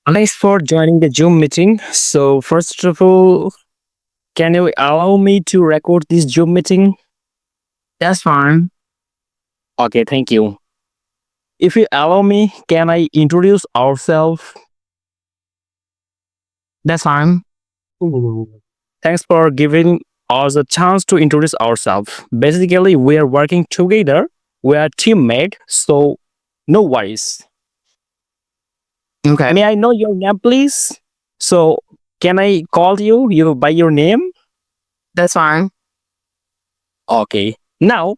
Thanks for joining the Zoom meeting. So, first of all, can you allow me to record this Zoom meeting? That's fine. Okay, thank you. If you allow me, can I introduce ourselves? That's fine. Thanks for giving us a chance to introduce ourselves. Basically, we are working together. We are teammates, so no worries. Okay. May I know your name, please? So, can I call you by your name? That's fine. Okay. Now,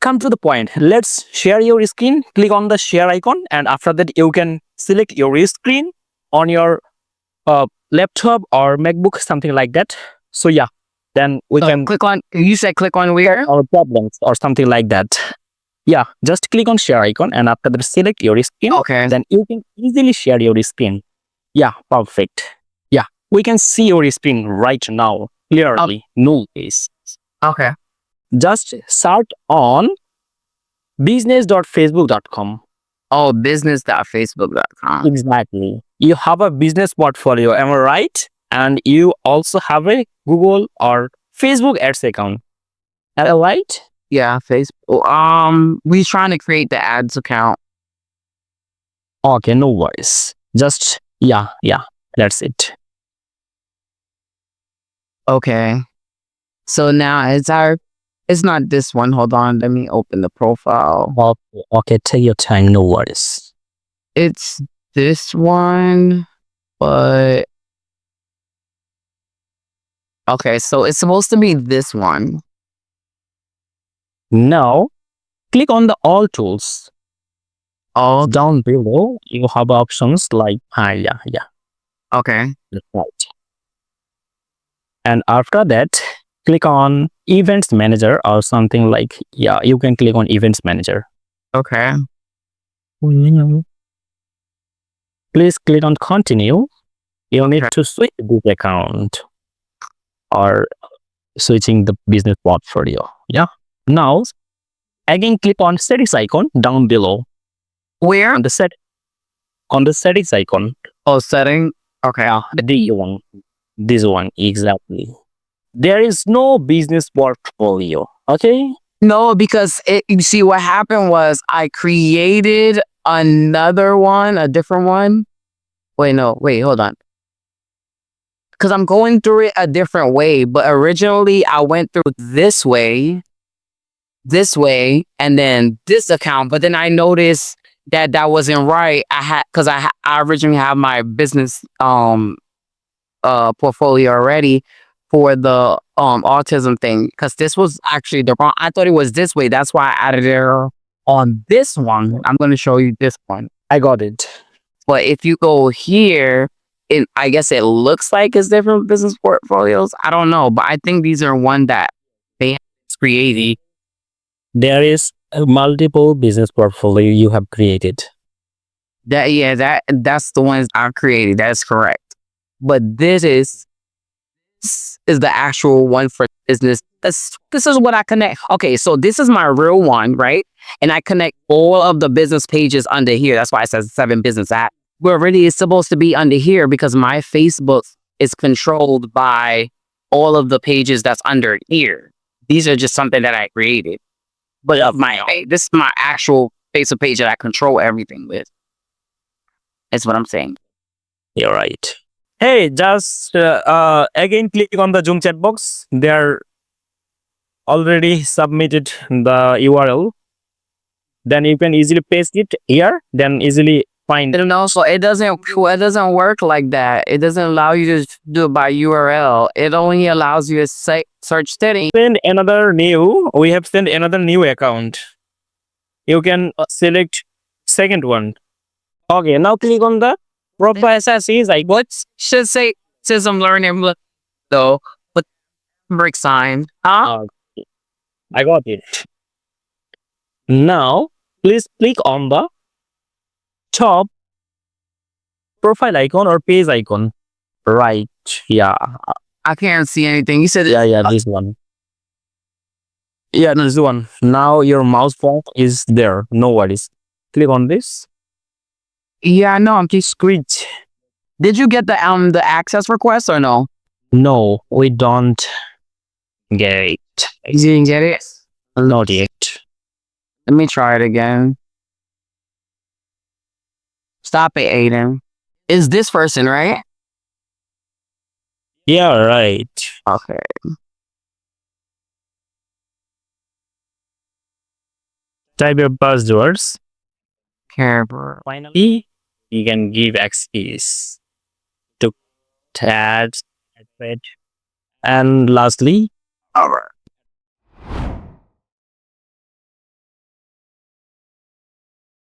come to the point. Let's share your screen. Click on the share icon, and after that, you can select your screen on your laptop or MacBook, something like that. So yeah, then we So can click on. You said click on where? our problems or something like that. Yeah, just click on share icon, and after that, select your screen. Okay. Then you can easily share your screen. Yeah, perfect. Yeah, we can see your screen right now clearly. No case. Okay. Just search on business.facebook.com. Oh, business.facebook.com. Exactly. You have a business portfolio, am I right? And you also have a Google or Facebook ads account. Am I right? Yeah, Facebook. We trying to create the ads account. Okay, no worries. Just yeah, that's it. Okay. So now it's not this one. Hold on. Let me open the profile. Okay, take your time, no worries. It's this one, but okay. So it's supposed to be this one. Now click on the all tools. All Down below, you have options like yeah. okay. That's right. And after that, click on Events Manager or something like, yeah, you can click on Events Manager. Okay. Please click on Continue. You'll need to switch this account or switching the business portfolio. Yeah. Now, again, click on Settings icon down below. Where? On the settings icon. Oh, setting. Okay. Yeah, this one, exactly. There is no business portfolio. Okay. No, because you see what happened was I created another one, a different one. Wait, hold on. Because I'm going through it a different way, but originally I went through this way, and then this account. But then I noticed that wasn't right. Because I originally have my business portfolio already for the autism thing, because this was actually the wrong. I thought it was this way. That's why I added it on this one. I'm going to show you this one. I got it. But if you go here, I guess it looks like it's different business portfolios. I don't know, but I think these are one that they created. There is a multiple business portfolio you have created. That's the ones I created. That's correct. But this is the actual one for business. This is what I connect. Okay, so this is my real one, right? And I connect all of the business pages under here. That's why it says 7 business app. Where really it's supposed to be under here, because my Facebook is controlled by all of the pages that's under here. These are just something that I created. But of my own. This is my actual Facebook page that I control everything with. That's what I'm saying. You're right. Hey, just again click on the Zoom chat box. They're already submitted the URL. Then you can easily paste it here. Then easily find. And also, it doesn't work like that. It doesn't allow you to do it by URL. It only allows you to search settings. We have sent another new account. You can select second one. Okay, now click on the profile says like What should say says I'm learning though, with brick sign. Huh? I got it. Now, please click on the top profile icon or page icon. Right. Yeah. I can't see anything. You said Yeah, this one. Yeah, no, this one. Now your mouse point is there. No worries. Click on this. Yeah, I know. I'm just Switch Did you get the access request or no? No, we don't get it. You didn't get it? Not yet. Let me try it again. Stop it, Aiden. Is this person right? Yeah, right. Okay. Type your buzzwords. Careful. Finally, you can give access to tabs, and lastly, Alright.